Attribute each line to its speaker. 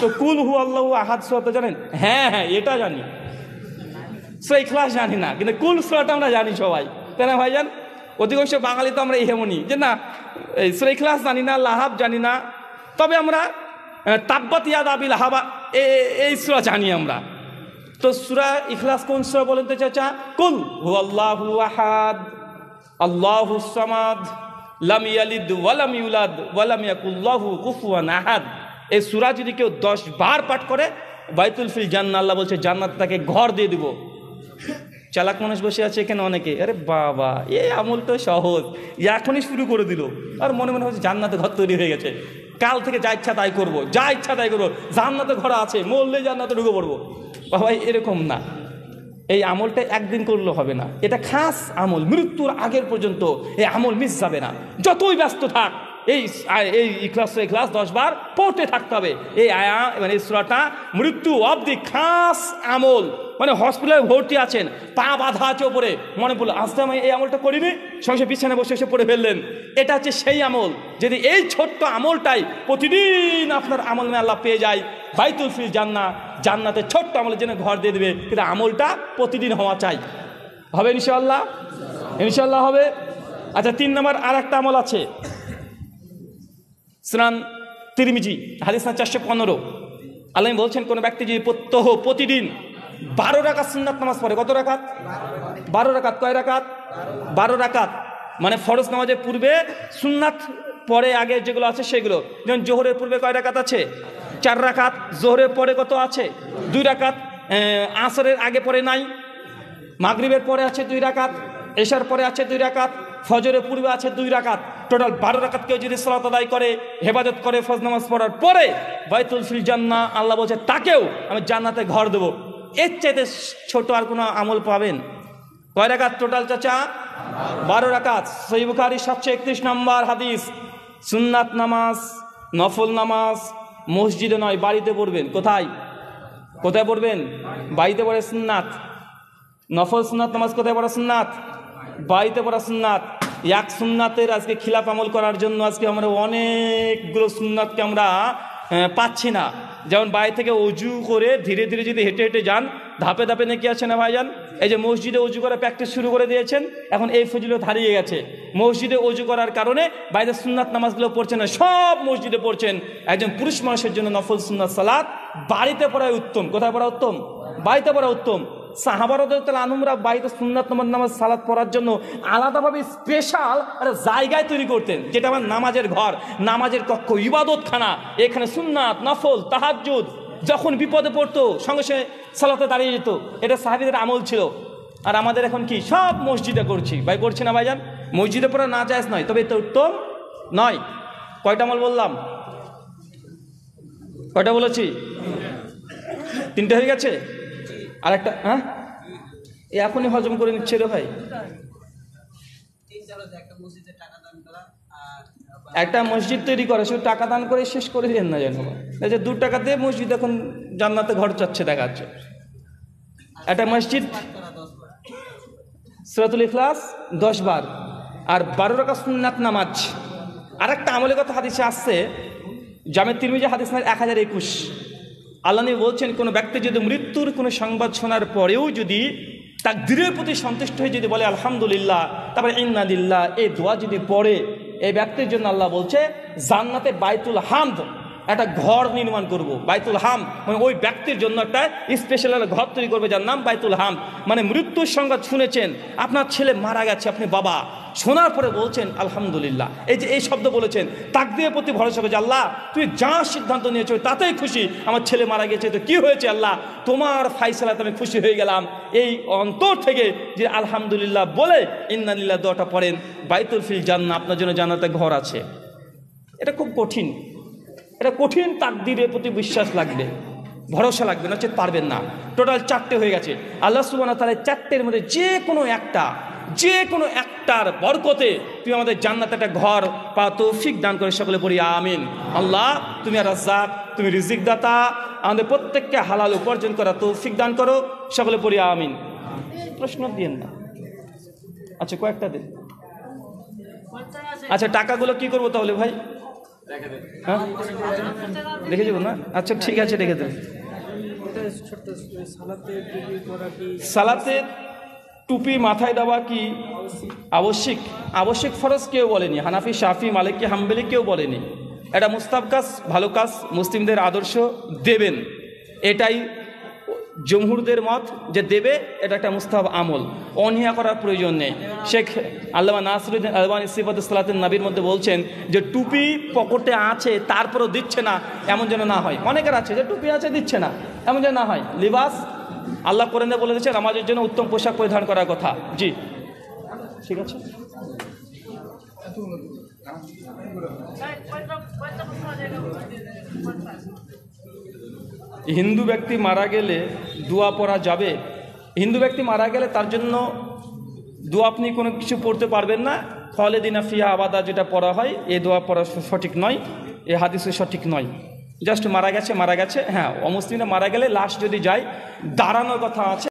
Speaker 1: তো কুল হু আল্লাহু আহাদ সূরা জানেন? হ্যাঁ হ্যাঁ, এটা জানি। সূরা ইখলাস জানি না, কিন্তু কুল সূরাটা আমরা জানি সবাই, তাই না ভাইজান? অধিকাংশ বাঙালি তো আমরা এমনই যে না, এই সূরা ইখলাস জানি না, লাহাব জানি না, তবে আমরা তাব্বাত ইয়াদা আবি লাহাব এই সূরা জানি আমরা। তো সূরা ইখলাস কোন সূরা বলেন তো চাচা? কুল হুয়াল্লাহু আহাদ আল্লাহুস সামাদ লাম ইয়ালিদ ওয়া লাম ইউলাদ ওয়া লাম ইয়াকুল লাহু কুফুয়ান আহাদ। এই সূরা যদি কেউ 10 বার পাঠ করে, বাইতুল ফিল জান্নাহ, আল্লাহ বলছে জান্নাত তাকে ঘর দিয়ে দিব। চালাক মানুষ বসে আছে এখানে অনেকে, আরে বাবা এই আমল তো সহজ, এখনই শুরু করে দিল, আর মনে মনে হচ্ছে জান্নাতে ঘর তৈরি হয়ে গেছে, কাল থেকে যা ইচ্ছা তাই করবো, যা ইচ্ছা তাই করবো, জান্নাতে ঘর আছে, মরলে জান্নাতে ঢুকে পড়বো। বাবা এরকম না, এই আমলটা একদিন করলে হবে না, এটা খাস আমল, মৃত্যুর আগের পর্যন্ত এই আমল মিস যাবে না। যতই ব্যস্ত থাক এই ইখলাস 10 বার পড়তে থাকতে হবে। এই মানে এই সূরাটা মৃত্যু অবধি খাস আমল। মানে হসপিটালে ভর্তি আছেন, পা বাঁধা আছে ওপরে, মনে পড়লো আজকে আমি এই আমলটা করিনি, সঙ্গে বিছানায় বসে এসে পড়ে ফেললেন। এটা হচ্ছে সেই আমল, যদি এই ছোট্ট আমলটাই প্রতিদিন আপনার আমল নামে আল্লাহ পেয়ে যায়, বাইতুল ফিল জান্নাহ, জান্নাতে ছোট্ট আমলের জন্য ঘর দিয়ে দেবে, কিন্তু আমলটা প্রতিদিন হওয়া চাই। হবে ইনশাআল্লাহ? ইনশাআল্লাহ হবে। আচ্ছা, 3 নম্বর আর একটা আমল আছে, সুনান তিরমিজি হাদিস 415। আল্লাহ বলছেন কোন ব্যক্তি যদি প্রত্যহ প্রতিদিন 12 রাকাত সুন্নাত নামাজ পড়ে, কত রাকাত? 12 রাকাত। কয় রাকাত? 12 রাকাত। মানে ফরজ নামাজের পূর্বে সুন্নাত পরে আগে যেগুলো আছে সেগুলো, যেমন জোহরের পূর্বে কয় রাকাত আছে? 4 রাকাত। জোহরের পরে কত আছে? 2 রাকাত। আসরের আগে পরে নাই। মাগরিবের পরে আছে 2 রাকাত। এশার পরে আছে 2 রাকাত। ফজরের পূর্বে আছে 2 রাকাত। টোটাল 12 রাকাত কেউ যদি সালাত আদায় করে, হেফাজত করে ফরজ নামাজ পড়ার পরে, বাইতুল ফিল জান্নাহ, আল্লাহ বলছে তাকেও আমি জান্নাতে ঘর দেবো। এর চাইতে ছোট আর কোনো আমল পাবেন? কয় রাকাত টোটাল চাচা? 12 রাকাত। সহিহ বুখারী 731 নম্বর হাদিস, সুন্নাত নামাজ, নফল নামাজ মসজিদে নয় বাড়িতে পড়বেন। কোথায়? কোথায় পড়বেন? বাড়িতে পড়ে সুন্নাত। নফল সুন্নাত নামাজ কোথায় পড়া? সুন্নাত। বাড়িতে পড়া সুন্নাত। এক সুন্নাতের আজকে খিলাফ আমল করার জন্য আজকে আমরা অনেকগুলো সুন্নাতকে আমরা পাচ্ছি না। যেমন বাড়ি থেকে অজু করে ধীরে ধীরে যদি হেঁটে হেঁটে যান, ধাপে ধাপে নাকি আছে না ভাইজান? এই যে মসজিদে অজু করা প্র্যাকটিস শুরু করে দিয়েছেন, এখন এই ফজিলত হারিয়ে গেছে। মসজিদে অজু করার কারণে বাইরে সুন্নাত নামাজগুলো পড়ছেন না, সব মসজিদে পড়ছেন। একজন পুরুষ মানুষের জন্য নফল সুন্নাত সালাত বাড়িতে পড়াই উত্তম। কোথায় পড়া উত্তম? বাড়িতে পড়া উত্তম। সাহাবা রাদিয়াল্লাহু আনহুরা বাড়িতে সুন্নাত নামাজ সালাত পড়ার জন্য আলাদাভাবে স্পেশাল একটা জায়গায় তৈরি করতেন, যেটা আমার নামাজের ঘর, নামাজের কক্ষ, ইবাদতখানা। এখানে সুন্নাত, নফল, তাহাজ্জুদ, যখন বিপদে পড়তো সঙ্গে সঙ্গে সালাতে দাঁড়িয়ে যেত। এটা সাহাবীদের আমল ছিল। আর আমাদের এখন কি সব মসজিদে করছি, ভাই করছি না ভাইজান? মসজিদে পড়া না জায়েজ নয়, তবে এটা উত্তম নয়। কয়টা আমল বললাম? কয়টা বলেছি? 3টে হয়ে গেছে। আর একটা, হ্যাঁ এখনই হজম করে নিচ্ছে রে ভাই। একটা মসজিদ তৈরি করে, শুধু টাকা দান করে শেষ করে দেন না যেন। 2 টাকা দিয়ে মসজিদ এখন জান্নাতে ঘর চাচ্ছে, দেখাচ্ছে। একটা মসজিদ সূরাতুল ইখলাস 10 বার, আর 12 রাকাত সুন্নাত নামাজ। আর একটা আমলের কথা হাদিসে আসছে, জামে তিরমিজি হাদিস 1021। আল্লাহ নবী বলছেন কোন ব্যক্তি যদি মৃত্যুর কোনো সংবাদ শোনার পরেও যদি তাকদীরের প্রতি সন্তুষ্ট হয়ে যদি বলে আলহামদুলিল্লাহ, তারপরে ইন্না লিল্লাহ, এই দোয়া যদি পড়ে, এই ব্যক্তির জন্য আল্লাহ বলছে জান্নাতে বাইতুল হামদ, একটা ঘর নির্মাণ করব। বাইতুল হামদ মানে ওই ব্যক্তির জন্য একটা স্পেশাল ঘর তৈরি করবে, যার নাম বাইতুল হামদ। মানে মৃত্যুর সংবাদ শুনেছেন, আপনার ছেলে মারা গেছে, আপনি বাবা, শোনার পরে বলছেন আলহামদুলিল্লাহ, এই যে এই শব্দ বলেছেন, তাকদীরের প্রতি ভরসা করে যে আল্লাহ তুই যা সিদ্ধান্ত নিয়েছো তাতেই খুশি, আমার ছেলে মারা গেছে তো কি হয়েছে আল্লাহ, তোমার ফাইসালাতে আমি খুশি হয়ে গেলাম। এই অন্তর থেকে যে আলহামদুলিল্লাহ বলে ইন্না লিল্লাহ দোয়াটা পড়েন, বাইতুল ফিল জান্নাহ, আপনার জন্য জান্নাতে ঘর আছে। এটা খুব কঠিন, এটা কঠিন। তাকদীরের প্রতি বিশ্বাস লাগবে, ভরসা লাগবে, না হচ্ছে পারবেন না। টোটাল 4টে হয়ে গেছে। আল্লাহ সুবহানাহু ওয়া তাআলা 4টের মধ্যে যে কোনো একটার বরকতে তুমি আমাদের জান্নাতে একটা ঘর পা তৌফিক দান করে, সকলে পড়ি আমিন। আল্লাহ তুমি রাজ্জাক, তুমি রিজিক দাতা, আমাদের প্রত্যেককে হালাল উপার্জন করা তৌফিক দান করো, সকলে পড়ি আমিন। প্রশ্ন দিন না, আচ্ছা কয়েকটা দিন। আচ্ছা টাকাগুলো কি করবো তাহলে ভাই? হ্যাঁ রেখে দেবো না? আচ্ছা ঠিক আছে, রেখে দেবো। সালাতে টুপি মাথায় দেওয়া কি আবশ্যিক? আবশ্যিক ফরজ কেউ বলেনি, হানাফি, শাফি, মালিকি, হাম্বলি কেউ বলেনি। এটা মুস্তাহাব কাজ, ভালো কাজ, মুসলিমদের আদর্শ, দেবেন, এটাই জমহুরদের মত যে দেবে, এটা একটা মুস্তাহাব আমল, অনীহা করার প্রয়োজন নেই। শেখ আল্লামা নাসিরুদ্দিন আলবানী সিফাতুস সালাতুন নবীর মধ্যে বলছেন যে টুপি পকেটে আছে তারপরও দিচ্ছে না, এমন যেন না হয়। অনেকের আছে যে টুপি আছে দিচ্ছে না, এমন যেন না হয়। লিবাস আল্লাহ কোরআনে বলে দিচ্ছে নামাজের জন্য উত্তম পোশাক পরিধান করার কথা। জি ঠিক আছে। হিন্দু ব্যক্তি মারা গেলে দোয়া পড়া যাবে? হিন্দু ব্যক্তি মারা গেলে তার জন্য দোয়া আপনি কোনো কিছু পড়তে পারবেন না। খালিদিনা ফিহা আবাদা যেটা পড়া হয়, এই দোয়া পড়া সঠিক নয়, এই হাদিসে সঠিক নয়। জাস্ট মারা গেছে, মারা গেছে। হ্যাঁ, অমুসলিমরা মারা গেলে লাশ যদি যায় দাঁড়ানোর কথা আছে।